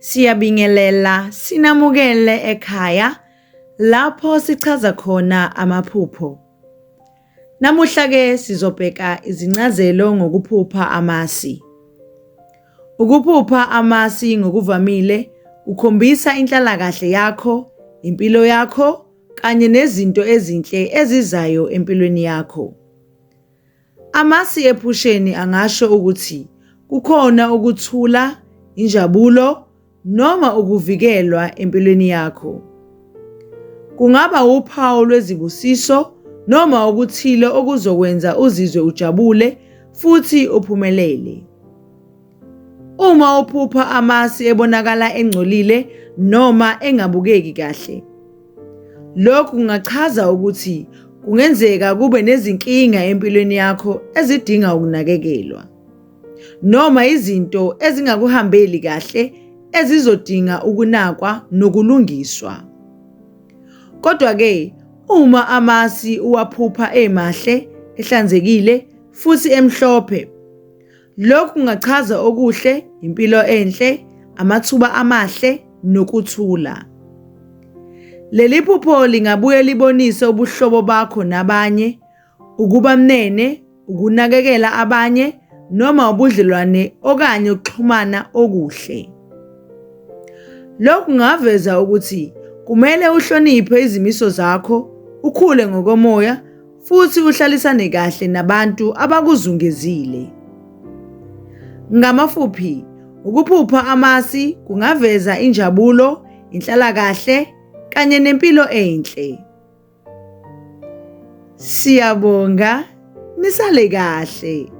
Siyabingelela sinamukele ekhaya lapho sichaza khona amaphupho. Namuhla ke sizobheka izincazelo ngokuphupha amasi. Ukuphupha amasi ngokuvamile ukhombisa inhlalakahle yakho, impilo yakho kanye nezinto ezinhle ezizayo empilweni yakho. Amasi ephusheni angasho ukuthi kukhona ukuthula, injabulo noma ukuvikelwa empilweni yakho. Kungaba uphawu lwezibusiso noma okuthile okuzokwenza uzizwe ujabule futhi uphumelele. Uma uphupha amasi ebonakala engcolile noma engabukeki kahle, lokhu kungachaza ukuthi kungenzeka kube nezinkinga empilweni yakho ezidinga ukunakekelwa, noma izinto ezingakuhambeli kahle ezizodinga ukunakwa nokulungiswa. Kodwa-ke, uma amasi uwaphupha emahle, ehlanzekile futhi emhlophe, lokhu kungachaza okuhle, impilo enhle, amathuba amahle nokuthula. Leli phupho lingabuye libonise ubuhlobo bakho nabanye, ukuba mnene, ukunakekela abanye noma ubudlelwane okanye ukuxhumana okuhle. Lokhu kungaveza ukuthi kumele uhloniphe izimiso zakho, ukhule ngokomoya futhi uhlalisane kahle nabantu abakuzungezile. Ngamafuphi, ukuphupha amasi kungaveza injabulo, inhlalakahle kanye nempilo enhle. Siyabonga, nisale kahle.